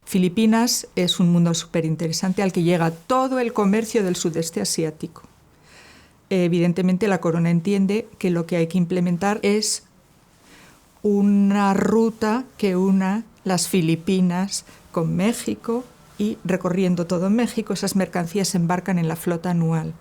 Filipinas es un mundo súper interesante al que llega todo el comercio del sudeste asiático. Evidentemente la corona entiende que lo que hay que implementar es una ruta que una las Filipinas con México, y recorriendo todo México esas mercancías se embarcan en la flota anual.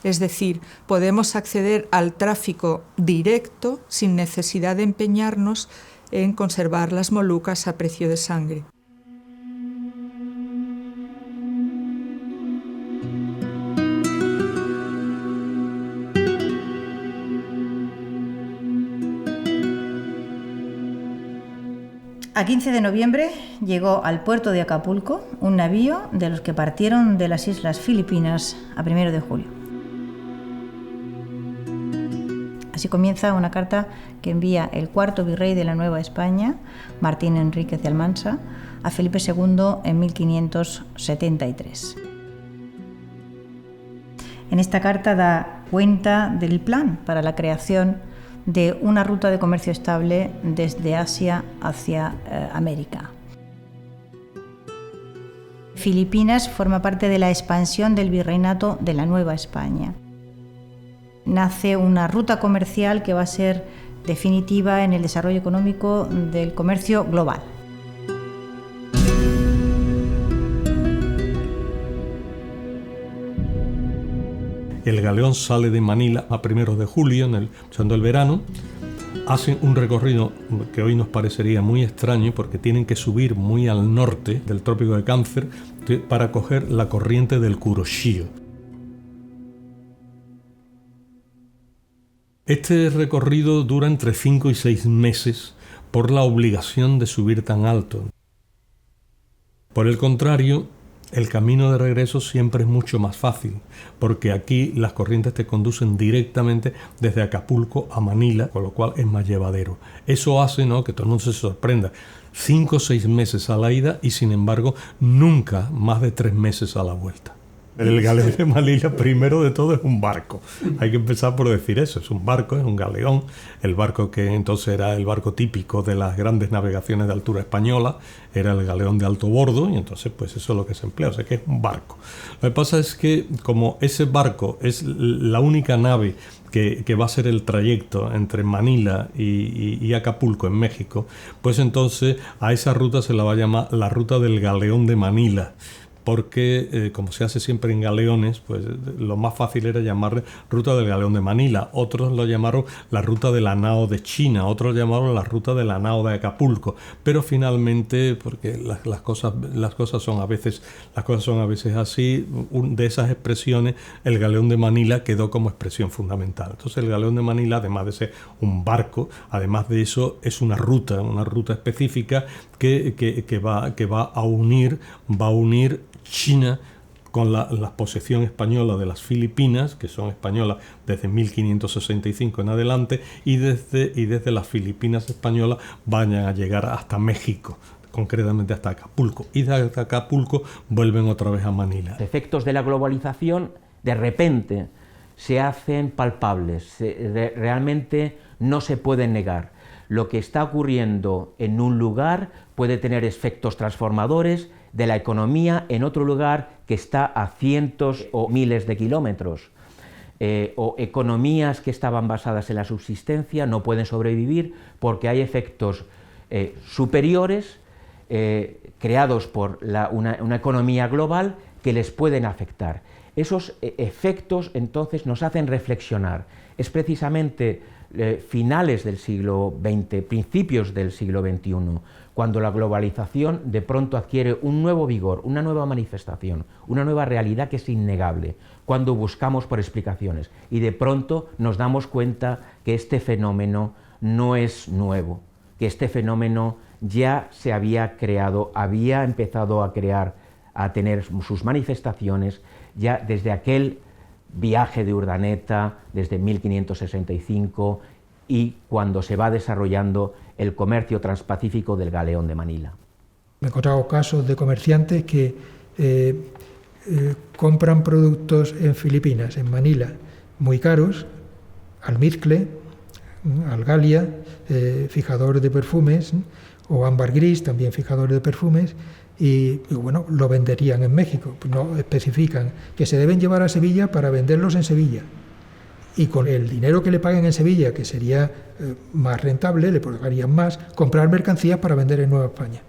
Es decir, podemos acceder al tráfico directo sin necesidad de empeñarnos en conservar las Molucas a precio de sangre. A 15 de noviembre llegó al puerto de Acapulco un navío de los que partieron de las islas Filipinas a 1 de julio. Así comienza una carta que envía el cuarto virrey de la Nueva España, Martín Enríquez de Almansa, a Felipe II en 1573. En esta carta da cuenta del plan para la creación de una ruta de comercio estable desde Asia hacia América. Filipinas forma parte de la expansión del virreinato de la Nueva España. Nace una ruta comercial que va a ser definitiva en el desarrollo económico del comercio global. El galeón sale de Manila a 1 de julio, empezando el verano. Hacen un recorrido que hoy nos parecería muy extraño porque tienen que subir muy al norte del trópico de Cáncer para coger la corriente del Kuroshio. Este recorrido dura entre 5 y 6 meses por la obligación de subir tan alto. Por el contrario, el camino de regreso siempre es mucho más fácil, porque aquí las corrientes te conducen directamente desde Acapulco a Manila, con lo cual es más llevadero. Eso hace, ¿no?, que todo el mundo se sorprenda. 5 o 6 meses a la ida y, sin embargo, nunca más de 3 meses a la vuelta. El galeón de Manila, primero de todo, es un barco. Hay que empezar por decir eso. Es un barco, es un galeón. El barco que entonces era el barco típico de las grandes navegaciones de altura española era el galeón de alto bordo, y entonces pues eso es lo que se emplea. O sea que es un barco. Lo que pasa es que como ese barco es la única nave que va a ser el trayecto entre Manila y Acapulco en México, pues entonces a esa ruta se la va a llamar la ruta del galeón de Manila. Porque como se hace siempre en galeones, pues lo más fácil era llamarle ruta del galeón de Manila. Otros lo llamaron la ruta de la nao de China, otros lo llamaron la ruta de la nao de Acapulco. Pero finalmente, porque las cosas son a veces así, de esas expresiones, el galeón de Manila quedó como expresión fundamental. Entonces el galeón de Manila, además de ser un barco, además de eso es una ruta específica que va a unir China con la posesión española de las Filipinas, que son españolas desde 1565 en adelante, y desde las Filipinas españolas vayan a llegar hasta México, concretamente hasta Acapulco, y desde Acapulco vuelven otra vez a Manila. Los efectos de la globalización de repente se hacen palpables, realmente no se pueden negar. Lo que está ocurriendo en un lugar puede tener efectos transformadores de la economía en otro lugar que está a cientos o miles de kilómetros. O economías que estaban basadas en la subsistencia no pueden sobrevivir porque hay efectos superiores creados por una economía global que les pueden afectar. Esos efectos entonces nos hacen reflexionar. Es precisamente finales del siglo XX, principios del siglo XXI, cuando la globalización de pronto adquiere un nuevo vigor, una nueva manifestación, una nueva realidad que es innegable, cuando buscamos por explicaciones y de pronto nos damos cuenta que este fenómeno no es nuevo, que este fenómeno ya se había creado, había empezado a tener sus manifestaciones ya desde aquel viaje de Urdaneta, desde 1565, y cuando se va desarrollando el comercio transpacífico del galeón de Manila. Me he encontrado casos de comerciantes que compran productos en Filipinas, en Manila, muy caros, almizcle, algalia, fijador de perfumes, o ámbar gris, también fijadores de perfumes, y bueno, lo venderían en México. No especifican que se deben llevar a Sevilla para venderlos en Sevilla. Y con el dinero que le paguen en Sevilla, que sería más rentable, le pagarían más, comprar mercancías para vender en Nueva España.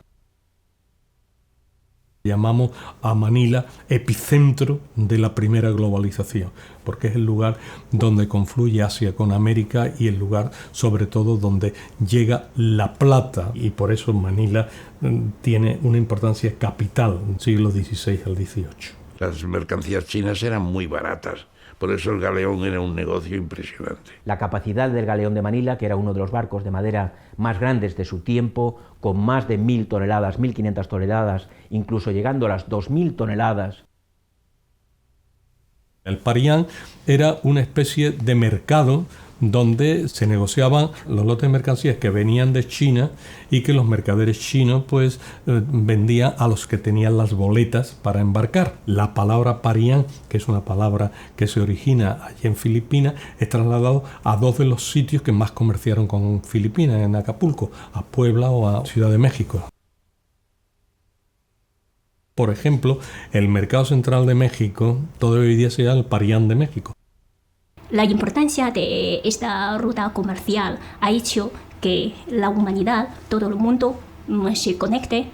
Llamamos a Manila epicentro de la primera globalización, porque es el lugar donde confluye Asia con América y el lugar sobre todo donde llega la plata, y por eso Manila tiene una importancia capital en el siglo XVI al XVIII. Las mercancías chinas eran muy baratas. Por eso el galeón era un negocio impresionante. La capacidad del galeón de Manila, que era uno de los barcos de madera más grandes de su tiempo, con más de 1.000 toneladas, 1.500 toneladas, incluso llegando a las 2.000 toneladas. El Parián era una especie de mercado donde se negociaban los lotes de mercancías que venían de China y que los mercaderes chinos pues vendían a los que tenían las boletas para embarcar. La palabra Parián, que es una palabra que se origina allí en Filipinas, es trasladado a dos de los sitios que más comerciaron con Filipinas, en Acapulco, a Puebla o a Ciudad de México. Por ejemplo, el mercado central de México todavía hoy día se llama el Parián de México. La importancia de esta ruta comercial ha hecho que la humanidad, todo el mundo, se conecte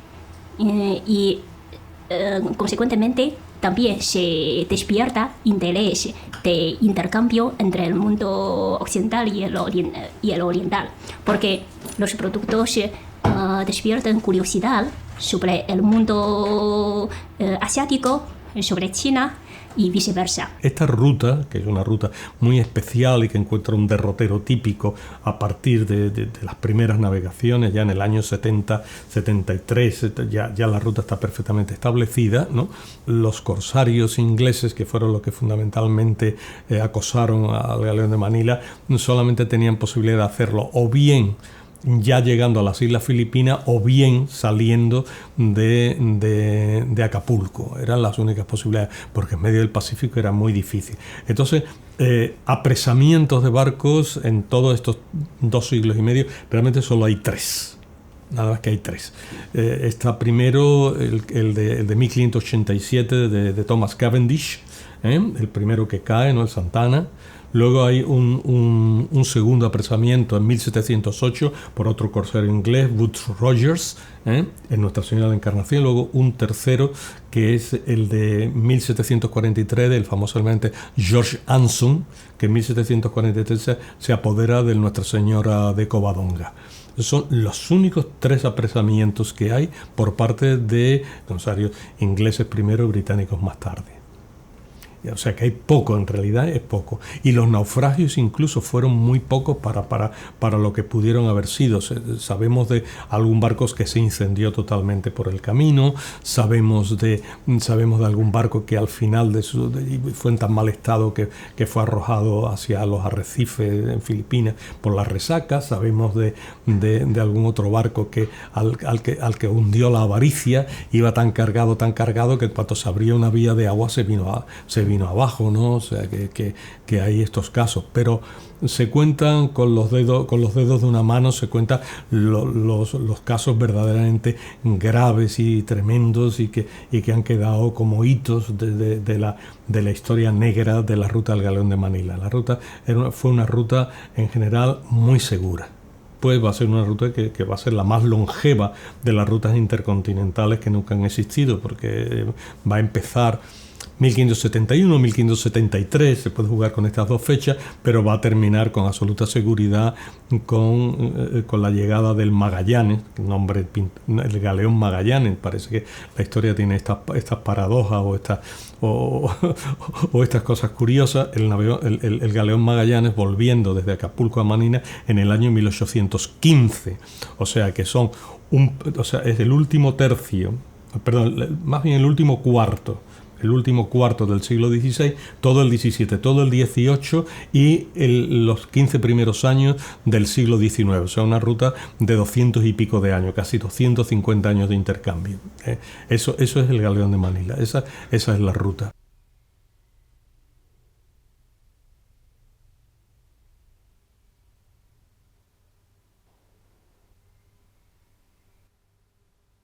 y consecuentemente también se despierta interés de intercambio entre el mundo occidental y el oriental, porque los productos despiertan curiosidad sobre el mundo asiático, sobre China y viceversa. Esta ruta, que es una ruta muy especial y que encuentra un derrotero típico a partir de las primeras navegaciones, ya en el año 70, 73, ya la ruta está perfectamente establecida, ¿no? Los corsarios ingleses, que fueron los que fundamentalmente acosaron al galeón de Manila, solamente tenían posibilidad de hacerlo o bien ya llegando a las Islas Filipinas o bien saliendo de Acapulco. Eran las únicas posibilidades, porque en medio del Pacífico era muy difícil. Entonces, apresamientos de barcos en todos estos 2 siglos y medio, realmente solo hay 3. Nada más que hay 3. Está primero el de 1587 de Thomas Cavendish, el primero que cae, ¿no? El Santa Ana. Luego hay un segundo apresamiento en 1708 por otro corsaro inglés, Woodes Rogers, en Nuestra Señora de la Encarnación. Luego un tercero que es el de 1743 del famoso almirante George Anson, que en 1743 se apodera de Nuestra Señora de Covadonga. Son los únicos 3 apresamientos que hay por parte de corsarios ingleses primero y británicos más tarde. O sea que hay poco, en realidad es poco. Y los naufragios incluso fueron muy pocos para lo que pudieron haber sido. Sabemos de algún barco que se incendió totalmente por el camino, sabemos de algún barco que al final fue en tan mal estado que fue arrojado hacia los arrecifes en Filipinas por la resaca, sabemos de algún otro barco que al que hundió la avaricia, iba tan cargado que cuando se abría una vía de agua se vino abajo, ¿no? O sea que hay estos casos, pero se cuentan con los dedos de una mano, se cuentan los casos verdaderamente graves y tremendos y que han quedado como hitos de la historia negra de la ruta del galeón de Manila. La ruta fue una ruta en general muy segura. Pues va a ser una ruta que va a ser la más longeva de las rutas intercontinentales que nunca han existido, porque va a empezar 1571, 1573, se puede jugar con estas 2 fechas, pero va a terminar con absoluta seguridad con la llegada del Magallanes, el galeón Magallanes. Parece que la historia tiene estas paradojas o estas cosas curiosas. El galeón Magallanes volviendo desde Acapulco a Manila en el año 1815, o sea que es el último tercio, más bien el último cuarto del siglo XVI, todo el XVII, todo el XVIII y los 15 primeros años del siglo XIX. O sea, una ruta de 200 y pico de años, casi 250 años de intercambio. Eso es el galeón de Manila, esa es la ruta.